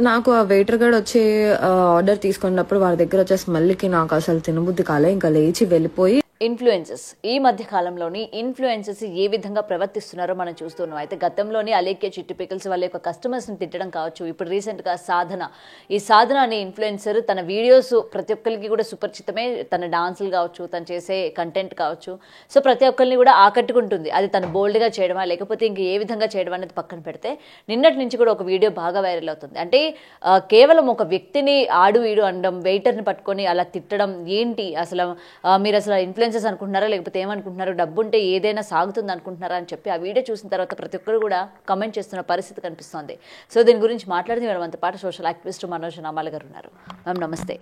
నాకు ఆ వెయిటర్ గడ్ వచ్చి ఆర్డర్ తీసుకున్నప్పుడు వారి దగ్గర వచ్చే స్మెల్కి నాకు అసలు తినబుద్ధి కాలే. ఇంకా లేచి వెళ్ళిపోయి ఇన్ఫ్లుయెన్సెస్ ఈ మధ్య కాలంలోని ఇన్ఫ్లుయెన్సెస్ ఏ విధంగా ప్రవర్తిస్తున్నారో మనం చూస్తున్నాం. అయితే గతంలోని అలేఖ్య చిట్టి పికిల్స్ వాళ్ళ యొక్క కస్టమర్స్ని తిట్టడం కావచ్చు, ఇప్పుడు రీసెంట్గా ఈ సాధన అనే ఇన్ఫ్లుయెన్సర్ తన వీడియోస్ ప్రతి ఒక్కరికి కూడా సుపరిచితమే. తన డాన్సులు కావచ్చు, తను చేసే కంటెంట్ కావచ్చు, సో ప్రతి ఒక్కరిని కూడా ఆకట్టుకుంటుంది. అది తను బోల్డ్గా చేయడమా లేకపోతే ఇంక ఏ విధంగా చేయడం అనేది పక్కన పెడితే, నిన్నటి నుంచి కూడా ఒక వీడియో బాగా వైరల్ అవుతుంది. అంటే కేవలం ఒక వ్యక్తిని ఆడు ఈడు అనడం, వెయిటర్ని పట్టుకొని అలా తిట్టడం ఏంటి అసలు, మీరు అసలు ఇన్ఫ్లుయెన్సర్స్ అనుకుంటున్నారా లేకపోతే ఏమనుకుంటున్నారో, డబ్బు ఉంటే ఏదైనా సాగుతుంది అనుకుంటున్నారా అని చెప్పి ఆ వీడియో చూసిన తర్వాత ప్రతి ఒక్కరు కూడా కమెంట్ చేస్తున్న పరిస్థితి కనిపిస్తోంది. సో దీని గురించి మాట్లాడితే మేడం మనతో పాటు సోషల్ యాక్టివిస్ట్ మనోజ్ నామాల గారు ఉన్నారు. మ్యామ్ నమస్తే.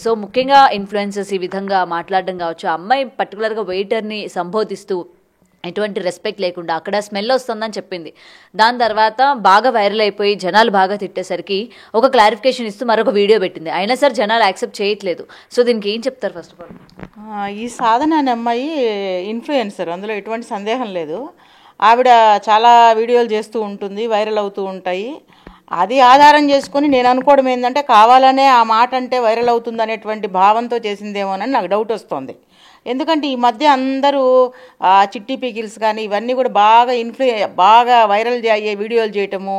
సో ముఖ్యంగా ఇన్ఫ్లుయెన్సర్స్ ఈ విధంగా మాట్లాడడం కావచ్చు, అమ్మాయి పర్టికులర్గా వెయిటర్ని సంబోధిస్తూ ఎటువంటి రెస్పెక్ట్ లేకుండా అక్కడ స్మెల్ వస్తుందని చెప్పింది. దాని తర్వాత బాగా వైరల్ అయిపోయి జనాలు బాగా తిట్టేసరికి ఒక క్లారిఫికేషన్ ఇస్తూ మరొక వీడియో పెట్టింది. అయినా సరే జనాలు యాక్సెప్ట్ చేయట్లేదు. సో దీనికి ఏం చెప్తారు? ఫస్ట్ ఆఫ్ ఆల్, ఈ సాధన అనే అమ్మాయి ఇన్ఫ్లుయెన్సర్, అందులో ఎటువంటి సందేహం లేదు. ఆవిడ చాలా వీడియోలు చేస్తూ ఉంటుంది, వైరల్ అవుతూ ఉంటాయి. అది ఆధారం చేసుకొని నేను అనుకోవడం ఏంటంటే, కావాలనే ఆ మాట అంటే వైరల్ అవుతుంది అనేటువంటి భావంతో చేసిందేమోనని నాకు డౌట్ వస్తుంది. ఎందుకంటే ఈ మధ్య అందరూ చిట్టి పీకిల్స్ కానీ ఇవన్నీ కూడా బాగా వైరల్ అయ్యే వీడియోలు చేయటము,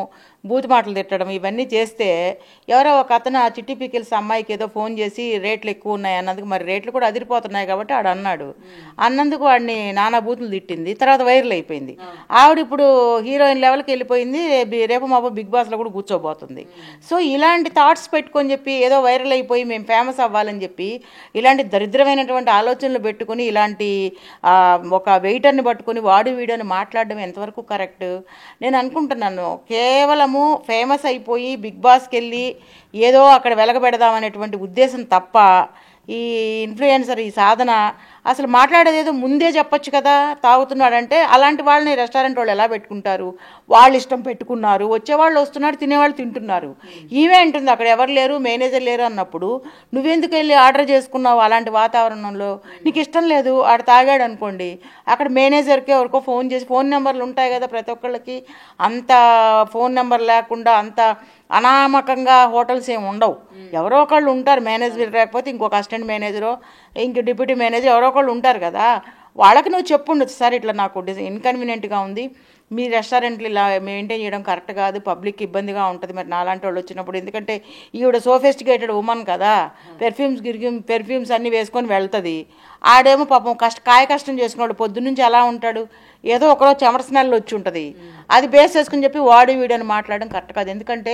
బూతు మాటలు తిట్టడం ఇవన్నీ చేస్తే, ఎవరో ఒక అతను ఆ చిట్టి పీకిల్స్ అమ్మాయికి ఏదో ఫోన్ చేసి రేట్లు ఎక్కువ ఉన్నాయి అన్నందుకు, మరి రేట్లు కూడా అదిరిపోతున్నాయి కాబట్టి ఆడు అన్నందుకు వాడిని నానా బూతులు తిట్టింది. తర్వాత వైరల్ అయిపోయింది. ఆవిడ ఇప్పుడు హీరోయిన్ లెవెల్కి వెళ్ళిపోయింది. రేపు మాపు బిగ్ బాస్లో కూడా కూర్చోబోతుంది. సో ఇలాంటి థాట్స్ పెట్టుకొని చెప్పి ఏదో వైరల్ అయిపోయి మేము ఫేమస్ అవ్వాలని చెప్పి ఇలాంటి దరిద్రమైనటువంటి ఆలోచనలు పెట్టుకుని ఇలాంటి ఒక వెయిటర్ని పట్టుకొని వాడు వీడియోని మాట్లాడడం ఎంతవరకు కరెక్ట్? నేను అనుకుంటున్నాను, కేవలము ఫేమస్ అయిపోయి బిగ్ బాస్కి వెళ్ళి ఏదో అక్కడ వెలగబెడదామనేటువంటి ఉద్దేశం తప్ప, ఈ ఇన్ఫ్లుయెన్సర్ ఈ సాధన అసలు మాట్లాడేదేదో ముందే చెప్పొచ్చు కదా. తాగుతున్నాడంటే అలాంటి వాళ్ళని రెస్టారెంట్ వాళ్ళు ఎలా పెట్టుకుంటారు? వాళ్ళు ఇష్టం పెట్టుకున్నారు, వచ్చేవాళ్ళు వస్తున్నారు, తినేవాళ్ళు తింటున్నారు. ఈవే ఉంటుంది అక్కడ ఎవరు లేరు, మేనేజర్ లేరు అన్నప్పుడు నువ్వెందుకు వెళ్ళి ఆర్డర్ చేసుకున్నావు? అలాంటి వాతావరణంలో నీకు ఇష్టం లేదు, ఆడ తాగాడు అనుకోండి, అక్కడ మేనేజర్కి ఎవరికో ఫోన్ చేసి, ఫోన్ నెంబర్లు ఉంటాయి కదా ప్రతి ఒక్కళ్ళకి, అంత ఫోన్ నెంబర్ లేకుండా అంత అనామకంగా హోటల్స్ ఏమి ఉండవు. ఎవరో ఒకళ్ళు ఉంటారు, మేనేజర్ లేకపోతే ఇంకొక అసిస్టెంట్ మేనేజరో ఇంక డిప్యూటీ మేనేజర్ ఎవరో ఒకళ్ళు ఉంటారు కదా. వాళ్ళకి నువ్వు చెప్పుండొచ్చు, సార్ ఇట్లా నాకు ఇన్కన్వీనియంట్గా ఉంది, మీ రెస్టారెంట్లు ఇలా మెయింటైన్ చేయడం కరెక్ట్ కాదు, పబ్లిక్ ఇబ్బందిగా ఉంటుంది మరి నాలాంటి వాళ్ళు వచ్చినప్పుడు. ఎందుకంటే ఈవిడ సోఫిస్టికేటెడ్ ఉమెన్ కదా, పెర్ఫ్యూమ్స్ అన్నీ వేసుకొని వెళ్తుంది. ఆడేమో పాపం కష్టం చేసుకున్నాడు, పొద్దున్నుంచి ఎలా ఉంటాడు, ఏదో ఒకరోజు చెమట స్మెల్ వచ్చి ఉంటుంది. అది బేస్ చేసుకుని చెప్పి వాడు వీడని మాట్లాడడం కరెక్ట్ కాదు. ఎందుకంటే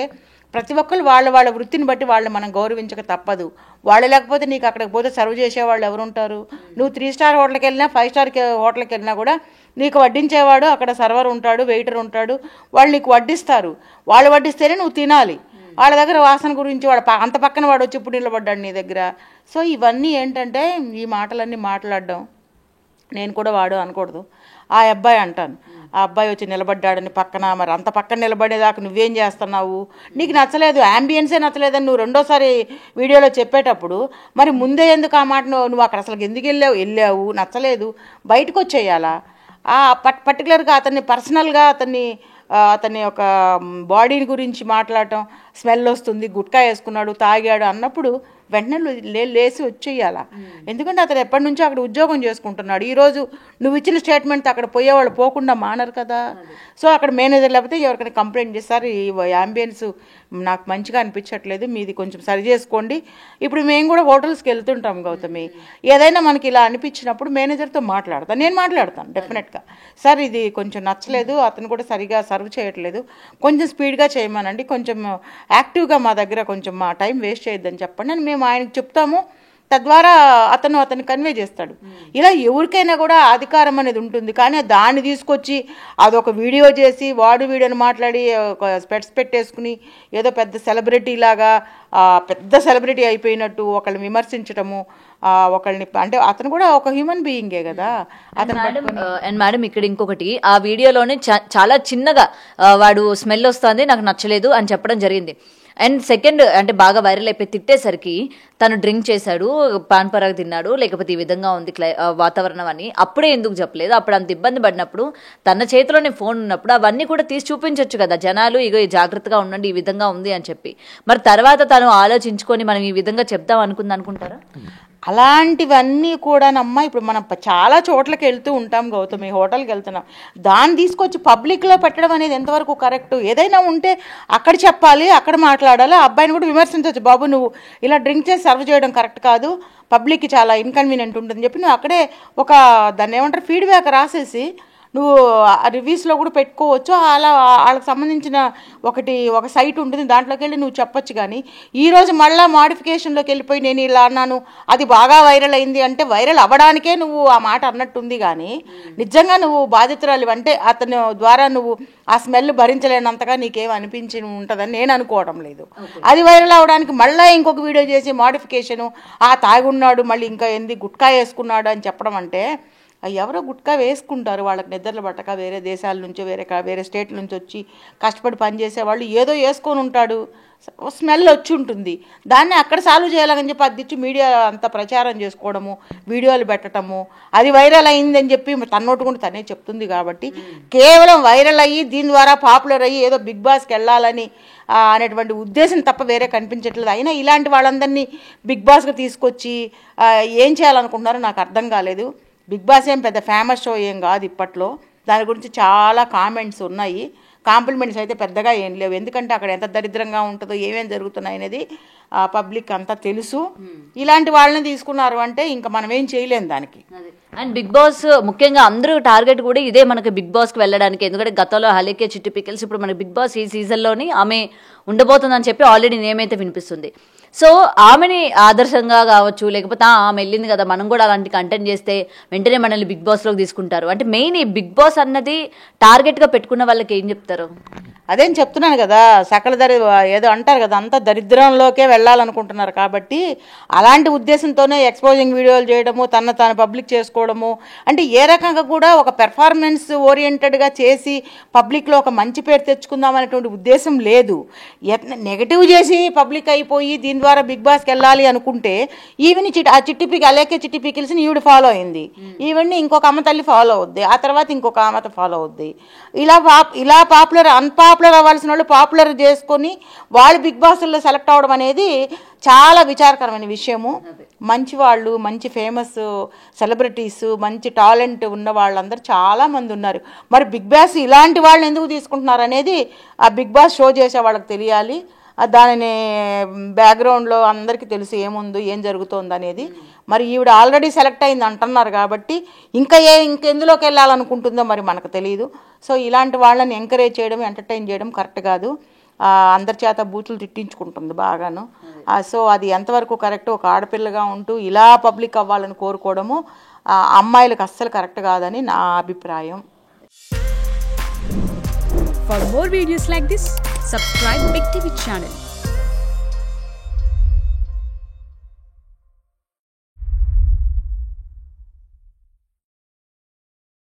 ప్రతి ఒక్కరు వాళ్ళ వృత్తిని బట్టి వాళ్ళని మనం గౌరవించక తప్పదు. వాళ్ళు లేకపోతే నీకు అక్కడికి పోతే సర్వ్ చేసేవాళ్ళు ఎవరు ఉంటారు? నువ్వు 3 స్టార్ హోటల్కి వెళ్ళినా 5 స్టార్ హోటల్కి వెళ్ళినా కూడా నీకు వడ్డించేవాడు అక్కడ సర్వర్ ఉంటాడు, వెయిటర్ ఉంటాడు, వాళ్ళు నీకు వడ్డిస్తారు. వాళ్ళు వడ్డిస్తేనే నువ్వు తినాలి. వాళ్ళ దగ్గర వాసన గురించి వాడు అంత పక్కన వాడు వచ్చి ఇప్పుడు నిలబడ్డాడు నీ దగ్గర. సో ఇవన్నీ ఏంటంటే ఈ మాటలన్నీ మాట్లాడడం నేను కూడా వాడు అనకూడదు. ఆ అబ్బాయి అంటాను, ఆ అబ్బాయి వచ్చి నిలబడ్డాడని పక్కన, మరి అంత పక్కన నిలబడేదాకా నువ్వేం చేస్తున్నావు? నీకు నచ్చలేదు, యాంబియన్సే నచ్చలేదని నువ్వు రెండోసారి వీడియోలో చెప్పేటప్పుడు మరి ముందే ఎందుకు ఆ మాట నువ్వు అక్కడ అసలు ఎందుకు వెళ్ళావు? నచ్చలేదు, బయటకు వచ్చేయాలా? పర్టికులర్గా అతన్ని పర్సనల్గా అతని యొక్క బాడీని గురించి మాట్లాడటం, స్మెల్ వస్తుంది, గుట్కా వేసుకున్నాడు, తాగాడు అన్నప్పుడు వెంటనే లేచి వచ్చేయాలా? ఎందుకంటే అతను ఎప్పటి నుంచో అక్కడ ఉద్యోగం చేసుకుంటున్నాడు. ఈరోజు నువ్వు ఇచ్చిన స్టేట్మెంట్ అక్కడ పోయేవాళ్ళు పోకుండా మానరు కదా. సో అక్కడ మేనేజర్ లేకపోతే ఎవరికైనా కంప్లైంట్ చేస్తారు, ఈ యాంబియన్స్ నాకు మంచిగా అనిపించట్లేదు, మీది కొంచెం సరి చేసుకోండి. ఇప్పుడు మేము కూడా హోటల్స్కి వెళ్తుంటాం గౌతమి, ఏదైనా మనకి ఇలా అనిపించినప్పుడు మేనేజర్తో నేను మాట్లాడతాను డెఫినెట్గా, సార్ ఇది కొంచెం నచ్చలేదు, అతను కూడా సరిగా సర్వ్ చేయట్లేదు, కొంచెం స్పీడ్గా చేయమనండి, కొంచెం యాక్టివ్గా మా దగ్గర కొంచెం మా టైం వేస్ట్ చేయొద్దని చెప్పండి అని మేము ఆయనకు చెప్తాము. తద్వారా అతను కన్వే చేస్తాడు. ఇలా ఎవరికైనా కూడా అధికారం అనేది ఉంటుంది, కానీ దాన్ని తీసుకొచ్చి అదొక వీడియో చేసి వాడు వీడియోని మాట్లాడి ఒక స్పెట్స్ పెట్టేసుకుని ఏదో పెద్ద సెలబ్రిటీ లాగా పెద్ద సెలబ్రిటీ అయిపోయినట్టు ఒకళ్ళని విమర్శించడము, ఒకళ్ళని అంటే అతను కూడా ఒక హ్యూమన్ బీయింగే కదా అతను. అండ్ మేడం ఇక్కడ ఇంకొకటి, ఆ వీడియోలోనే చాలా చిన్నగా వాడు స్మెల్ వస్తుంది నాకు నచ్చలేదు అని చెప్పడం జరిగింది. అండ్ సెకండ్ అంటే బాగా వైరల్ అయిపోయి తిట్టేసరికి తను డ్రింక్ చేశాడు, పాన్ పరాగ్ తిన్నాడు, లేకపోతే ఈ విధంగా ఉంది వాతావరణం అని అప్పుడే ఎందుకు చెప్పలేదు? అప్పుడు అంత ఇబ్బంది పడినప్పుడు తన చేతిలోనే ఫోన్ ఉన్నప్పుడు అవన్నీ కూడా తీసి చూపించవచ్చు కదా జనాలు, ఇగో జాగ్రత్తగా ఉండండి ఈ విధంగా ఉంది అని చెప్పి. మరి తర్వాత తను ఆలోచించుకొని మనం ఈ విధంగా చెప్దాం అనుకుంటారా? అలాంటివన్నీ కూడానమ్మా ఇప్పుడు మనం చాలా చోట్లకి వెళ్తూ ఉంటాం గౌతమి, హోటల్కి వెళ్తున్నాం, దాన్ని తీసుకొచ్చి పబ్లిక్లో పెట్టడం అనేది ఎంతవరకు కరెక్ట్? ఏదైనా ఉంటే అక్కడ చెప్పాలి, అక్కడ మాట్లాడాలి, ఆ అబ్బాయిని కూడా విమర్శించవచ్చు, బాబు నువ్వు ఇలా డ్రింక్ చేసి సర్వ్ చేయడం కరెక్ట్ కాదు, పబ్లిక్కి చాలా ఇన్కన్వీనియంట్ ఉంటుందని చెప్పి నువ్వు అక్కడే ఒక దాన్ని ఏమంటారు ఫీడ్బ్యాక్ రాసేసి నువ్వు రివ్యూస్లో కూడా పెట్టుకోవచ్చు. అలా వాళ్ళకి సంబంధించిన ఒక సైట్ ఉంటుంది, దాంట్లోకి వెళ్ళి నువ్వు చెప్పొచ్చు. కానీ ఈరోజు మళ్ళీ మాడిఫికేషన్లోకి వెళ్ళిపోయి నేను ఇలా అన్నాను, అది బాగా వైరల్ అయింది అంటే వైరల్ అవ్వడానికే నువ్వు ఆ మాట అన్నట్టుంది. కానీ నిజంగా నువ్వు బాధితురాలు అంటే అతని ద్వారా నువ్వు ఆ స్మెల్ భరించలేనంతగా నీకేం అనిపించి ఉంటుందని నేను అనుకోవడం లేదు. అది వైరల్ అవ్వడానికి మళ్ళీ ఇంకొక వీడియో చేసి మాడిఫికేషను, తాగున్నాడు మళ్ళీ ఇంకా ఏంది గుట్కా వేసుకున్నాడు అని చెప్పడం అంటే, ఎవరో గుట్కా వేసుకుంటారు వాళ్ళకి నిద్రలు పట్టక, వేరే దేశాల నుంచో వేరే స్టేట్ నుంచి వచ్చి కష్టపడి పనిచేసేవాళ్ళు ఏదో వేసుకొని ఉంటాడు, స్మెల్ వచ్చి ఉంటుంది, దాన్ని అక్కడ సాల్వ్ చేయాలని చెప్పి అద్దిచ్చి మీడియా అంతా ప్రచారం చేసుకోవడము, వీడియోలు పెట్టడము, అది వైరల్ అయిందని చెప్పి తన్నోటుకుంటూ తనే చెప్తుంది. కాబట్టి కేవలం వైరల్ అయ్యి దీని ద్వారా పాపులర్ అయ్యి ఏదో బిగ్ బాస్కి వెళ్ళాలని అనేటువంటి ఉద్దేశం తప్ప వేరే కనిపించట్లేదు. అయినా ఇలాంటి వాళ్ళందరినీ బిగ్ బాస్కి తీసుకొచ్చి ఏం చేయాలనుకుంటున్నారో నాకు అర్థం కాలేదు. బిగ్ బాస్ ఏం పెద్ద ఫేమస్ షో ఏం కాదు ఇప్పట్లో, దాని గురించి చాలా కామెంట్స్ ఉన్నాయి, కాంప్లిమెంట్స్ అయితే పెద్దగా ఏం లేవు. ఎందుకంటే అక్కడ ఎంత దరిద్రంగా ఉంటుందో ఏమేమి జరుగుతున్నాయి అనేది పబ్లిక్ అంతా తెలుసు. ఇలాంటి వాళ్ళని తీసుకున్నారు అంటే ఇంకా మనం ఏం చేయలేం దానికి. అండ్ బిగ్ బాస్ ముఖ్యంగా అందరూ టార్గెట్ కూడా ఇదే మనకి బిగ్ బాస్కి వెళ్ళడానికి. ఎందుకంటే గతంలో అలేఖ్య చిట్టి పికిల్స్, ఇప్పుడు మనకి బిగ్ బాస్ ఈ సీజన్లోని ఆమె ఉండబోతుందని చెప్పి ఆల్రెడీ నేమ్ అయితే వినిపిస్తుంది. సో ఆమెని ఆదర్శంగా కావచ్చు, లేకపోతే ఆమె వెళ్ళింది కదా మనం కూడా అలాంటి కంటెంట్ చేస్తే వెంటనే మనల్ని బిగ్ బాస్లోకి తీసుకుంటారు అంటే మెయిన్ ఈ బిగ్ బాస్ అన్నది టార్గెట్గా పెట్టుకున్న వాళ్ళకి ఏం చెప్తారు? అదేం చెప్తున్నాను కదా, ఏదో అంటారు కదా, అంతా దరిద్రంలోకే వెళ్ళాలనుకుంటున్నారు. కాబట్టి అలాంటి ఉద్దేశంతోనే ఎక్స్పోజింగ్ వీడియోలు చేయడము, తాను పబ్లిక్ చేసుకోవడము, అంటే ఏ రకంగా కూడా ఒక పెర్ఫార్మెన్స్ ఓరియంటెడ్గా చేసి పబ్లిక్లో ఒక మంచి పేరు తెచ్చుకుందాం అనేటువంటి ఉద్దేశం లేదు. నెగటివ్ చేసి పబ్లిక్ అయిపోయి దీని ద్వారా బిగ్ బాస్కి వెళ్ళాలి అనుకుంటే ఈవెన్ ఆ అలేఖ్య చిట్టి పికిల్స్ని ఈవిడ ఫాలో అయింది, ఈవెన్ని ఇంకొక అమ్మ తల్లి ఫాలో అవుద్ది, ఆ తర్వాత ఇంకొక ఆమె ఫాలో అవుద్ది. ఇలా అన్పాపులర్ అవ్వాల్సిన వాళ్ళు పాపులర్ చేసుకొని వాళ్ళు బిగ్ బాస్లో సెలెక్ట్ అవ్వడం అనేది చాలా విచారకరమైన విషయము. మంచి వాళ్ళు, మంచి ఫేమస్ సెలబ్రిటీస్, మంచి టాలెంట్ ఉన్న వాళ్ళందరూ చాలామంది ఉన్నారు. మరి బిగ్ బాస్ ఇలాంటి వాళ్ళని ఎందుకు తీసుకుంటున్నారు అనేది ఆ బిగ్ బాస్ షో చేసే వాళ్ళకి తెలియాలి. దానిని బ్యాక్గ్రౌండ్లో అందరికీ తెలుసు ఏముందో ఏం జరుగుతోంది అనేది. మరి ఈవిడ ఆల్రెడీ సెలెక్ట్ అయింది అంటున్నారు కాబట్టి ఇంకెందులోకి వెళ్ళాలనుకుంటుందో మరి మనకు తెలియదు. సో ఇలాంటి వాళ్ళని ఎంకరేజ్ చేయడం, ఎంటర్టైన్ చేయడం కరెక్ట్ కాదు. అందరి చేత బూతులు తిట్టించుకుంటుంది బాగాను. సో అది ఎంతవరకు కరెక్ట్? ఒక ఆడపిల్లగా ఉంటూ ఇలా పబ్లిక్ అవ్వాలని కోరుకోవడము అమ్మాయిలకు అస్సలు కరెక్ట్ కాదని నా అభిప్రాయం. For more videos like this, subscribe Big TV channel.